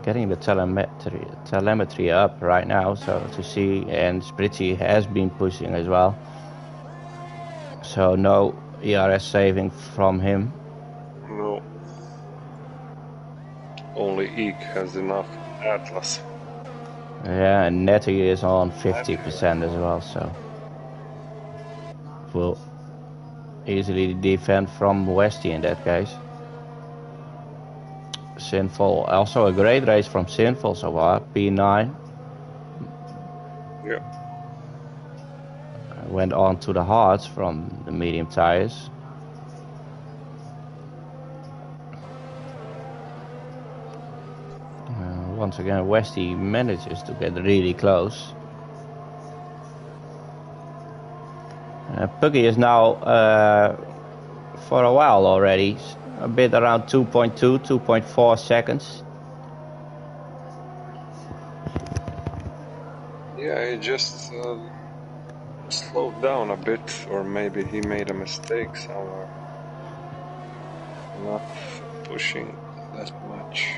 Getting the telemetry up right now, so to see, and Spritzy has been pushing as well. So no ERS saving from him. No. Only Eek has enough Atlas. Yeah, and Netty is on 50% as well, so will easily defend from Westy in that case. Sinful, also a great race from Sinful so far, P9. Yeah. Went on to the hards from the medium tires. Once again, Westy manages to get really close. Puggy is now, for a while already, a bit around 2.2, 2.4 seconds. Yeah, he just slowed down a bit, or maybe he made a mistake somewhere. Not pushing that much.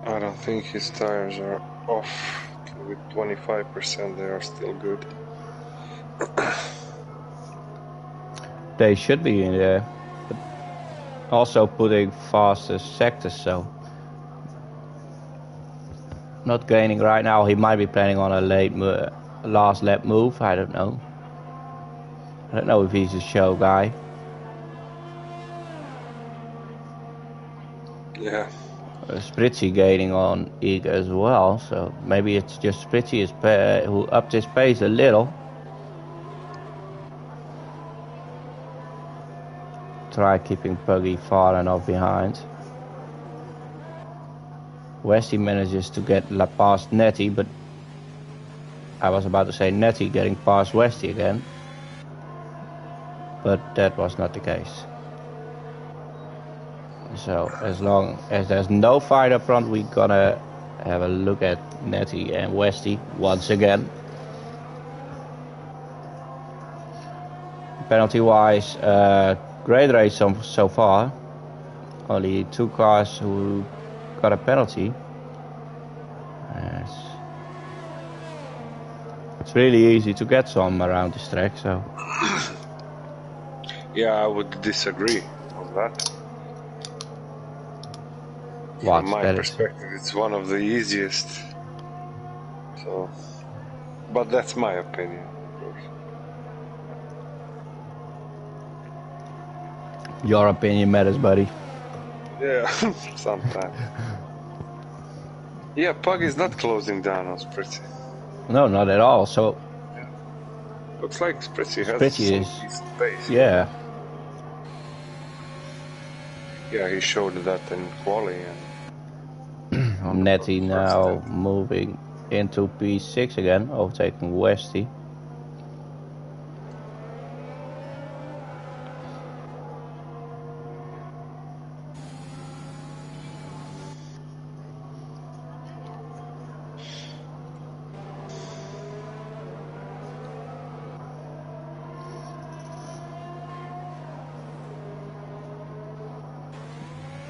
I don't think his tires are off. With 25%, they are still good. They should be in there, but also putting faster sectors, so not gaining right now. He might be planning on a late last lap move. I don't know. I don't know if he's a show guy. Yeah. Spritzy gaining on Eek as well, so maybe it's just Spritzy who upped his pace a little. Try keeping Puggy far enough behind. Westy manages to get past Netty, but I was about to say Netty getting past Westy again, but that was not the case. So as long as there's no fight up front, we're gonna have a look at Netty and Westy once again. Penalty wise, great race so far. Only 2 cars who got a penalty. Yes. It's really easy to get some around this track, so. Yeah, I would disagree on that. What? From my perspective, it's one of the easiest. So, but that's my opinion, of course. Your opinion matters, buddy. Yeah, sometimes. Yeah, Pug is not closing down on Spritzy. No, not at all. So yeah. Looks like Spritzy has Spritzy some space. Yeah. Yeah, he showed that in quali. And Netty now moving into P6 again, overtaking Westy.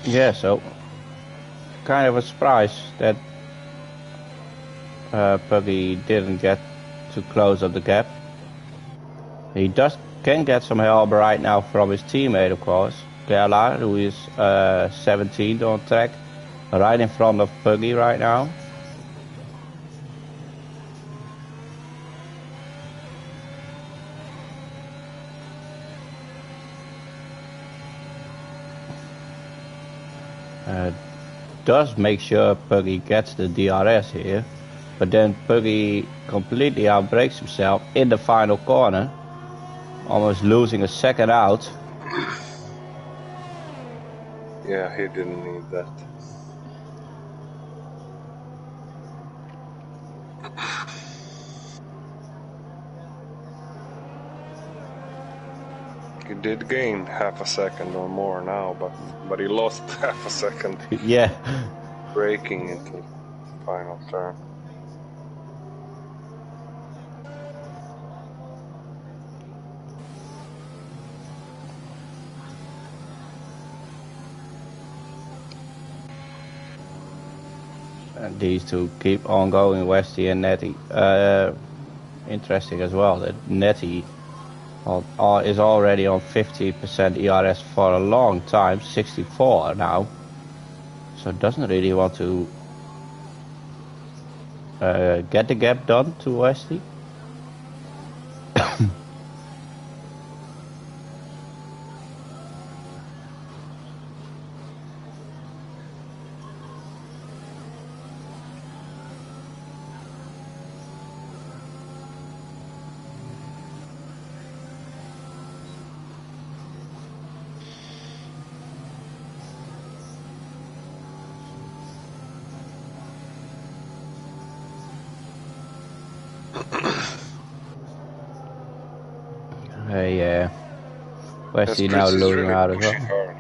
Yeah, so kind of a surprise that Puggy didn't get to close up the gap. He can get some help right now from his teammate, of course, Gerlach, who is 17th on track, right in front of Puggy right now. Does make sure Puggy gets the DRS here, but then Puggy completely outbrakes himself in the final corner. almost losing a second out. Yeah, he didn't need that. He did gain half a second or more now, but he lost half a second. Yeah. Breaking into the final turn. And these two keep on going, Westy and Netty. Interesting as well that Netty is already on 50% ERS for a long time, 64 now. So doesn't really want to get the gap done to Westy. Yeah. Westy now losing really out as well. Hard.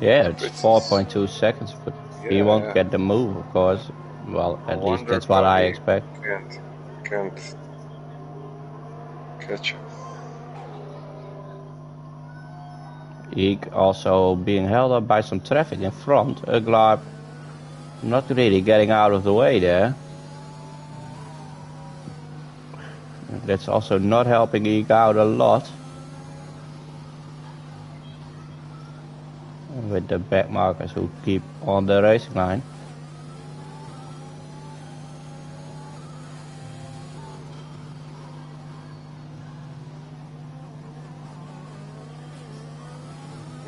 Yeah, it's 4.2 seconds, but yeah, he won't get the move, of course. Well, at least that's what I expect. Can't catch him. Eek also being held up by some traffic in front. Uglar not really getting out of the way there. That's also not helping Eek out a lot. With the back markers who keep on the racing line.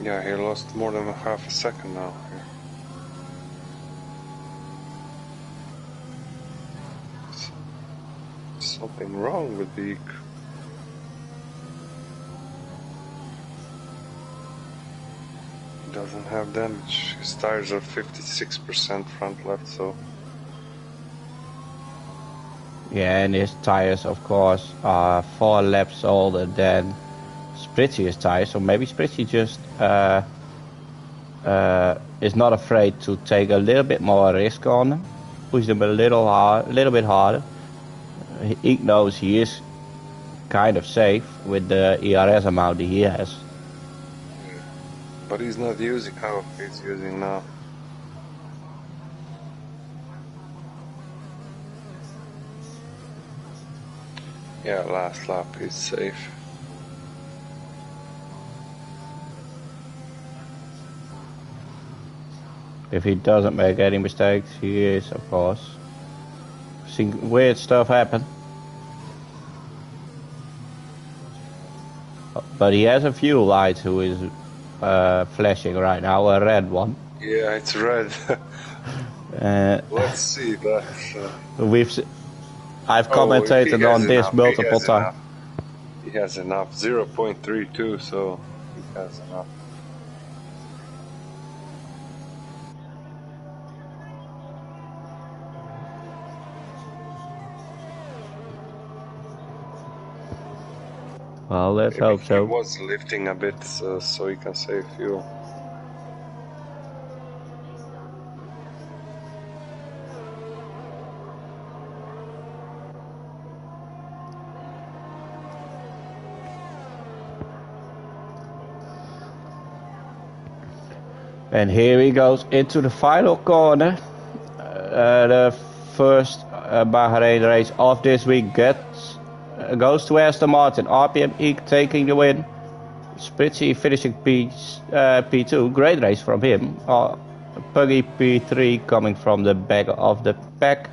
Yeah, he lost more than half a second now. Something wrong with the He doesn't have damage. His tires are 56% front left, so. Yeah, and his tires, of course, are 4 laps older than Spritzy's tires, so maybe Spritzy just is not afraid to take a little bit more risk on them, push them a little bit harder. He knows he is kind of safe with the ERS amount that he has. But he's not using how he's using now. Yeah, last lap he's safe. If he doesn't make any mistakes, he is, of course. Seen weird stuff happen. But he has a fuel light who is flashing right now, a red one. Yeah, it's red. Let's see that. I've commentated on this multiple times. He has enough, 0.32, so he has enough. Well, let's hope so. He was lifting a bit so he can save fuel. And here he goes into the final corner. The first Bahrain race of this week goes to Aston Martin. RPM Eek taking the win. Spritzy finishing P2. Great race from him. Puggy P3 coming from the back of the pack.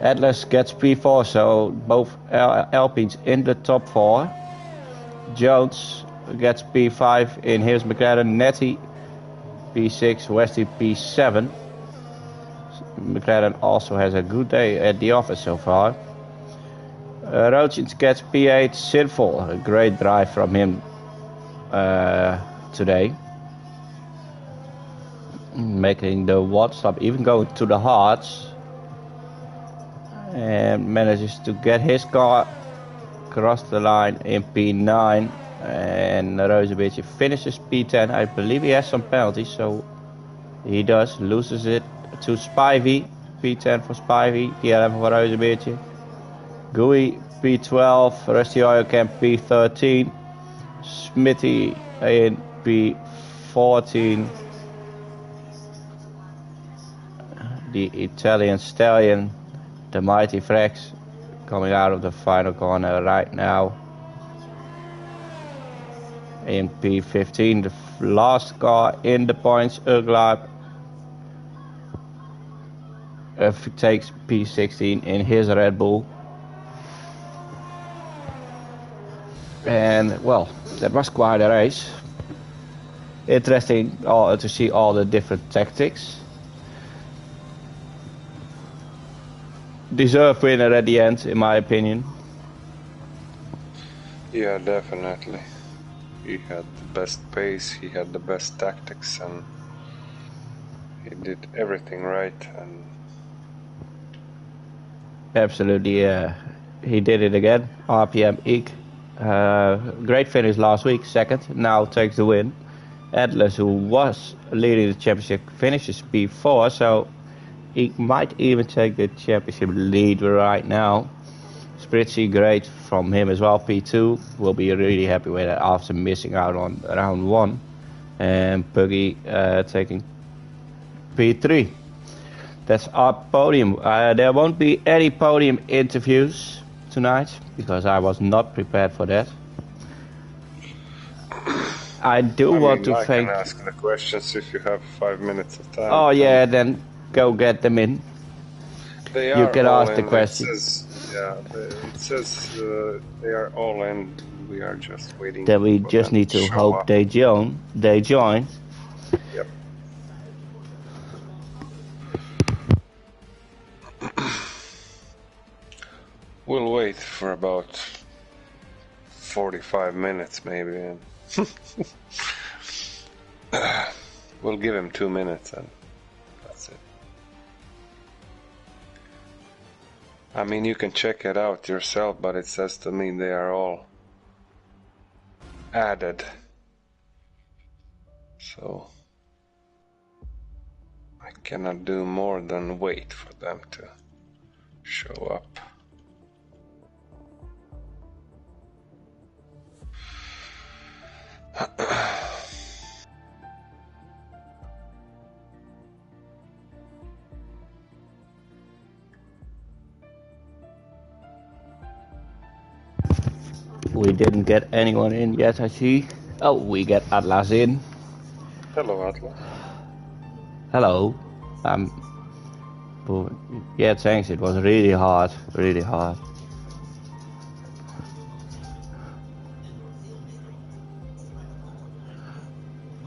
Atlas gets P4, so both Alpines in the top 4. Jones gets P5 in his McLaren. Netty P6, Westy P7. McLaren also has a good day at the office so far. Rochin gets P8 Sinful. A great drive from him today. Making the one stop, even going to the hearts. And manages to get his car across the line in P9. And Rozovic finishes P10. I believe he has some penalties, so he does. Loses it to Spivey. P10 for Spivey. P11 for Rozovic. Gui P12. Rusty Oil Camp P13. Smithy in P14. The Italian Stallion, the Mighty Frex, coming out of the final corner right now. In P15, the last car in the points, Uglab takes P16 in his Red Bull. And, well, that was quite a race. Interesting to see all the different tactics. Deserved winner at the end, in my opinion. Yeah, definitely. He had the best pace, he had the best tactics, and he did everything right. And absolutely, he did it again. RPM Eek, great finish last week, second. Now takes the win. Atlas, who was leading the championship, finishes P4, so he might even take the championship lead right now. Spritzy, great from him as well. P2 will be really happy with it after missing out on round 1. And Puggy taking P3. That's our podium. There won't be any podium interviews tonight because I was not prepared for that. I want to thank. I can ask the questions if you have 5 minutes of time. Oh yeah, then go get them in. You can ask the questions. It says they are all in. We are just waiting. Then we just need to hope they join. Yep. We'll wait for about 45 minutes maybe, and we'll give him 2 minutes and that's it. I mean, you can check it out yourself, but it says to me they are all added. So I cannot do more than wait for them to show up. We didn't get anyone in yet, I see. Oh, we get Atlas in. Hello, Atlas. Hello. Yeah, thanks. It was really hard. Really hard.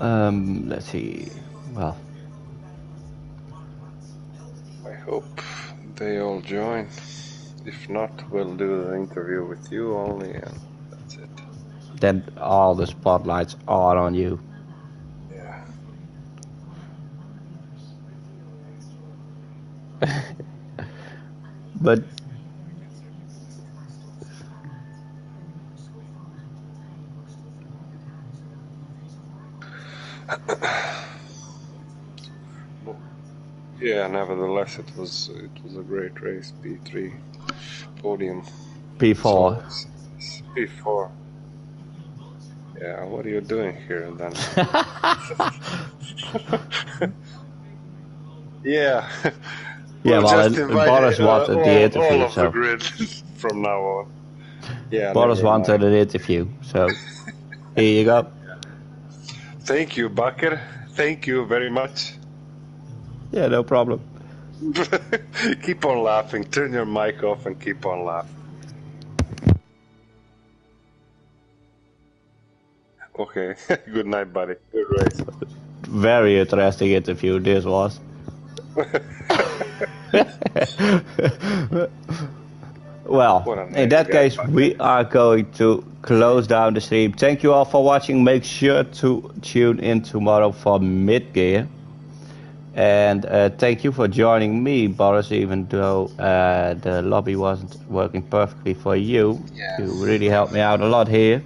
Let's see. Well, I hope they all join. If not, we'll do the interview with you only, and that's it. Then all the spotlights are on you. Yeah. But yeah, nevertheless, it was a great race. P3 podium. P4. So P4. Yeah, what are you doing here then? Yeah. Yeah, well, Boris wanted the interview, all of the grid from now on. Yeah. Boris wanted an interview, so here you go. Thank you, Bakker. Thank you very much. Yeah, no problem. Keep on laughing. Turn your mic off and keep on laughing. Okay. Good night, buddy. Good race. Very interesting interview this was. Well, in that case, we are going to close down the stream. Thank you all for watching. Make sure to tune in tomorrow for mid-gear. And thank you for joining me, Boris, even though the lobby wasn't working perfectly for you. Yeah. You really helped me out a lot here.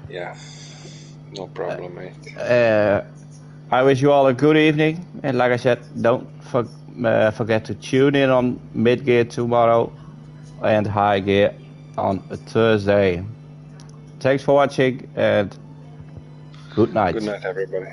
Yeah, no problem, mate. I wish you all a good evening. And like I said, don't forget to tune in on mid-gear tomorrow and high gear on Thursday. Thanks for watching and good night. Good night, everybody.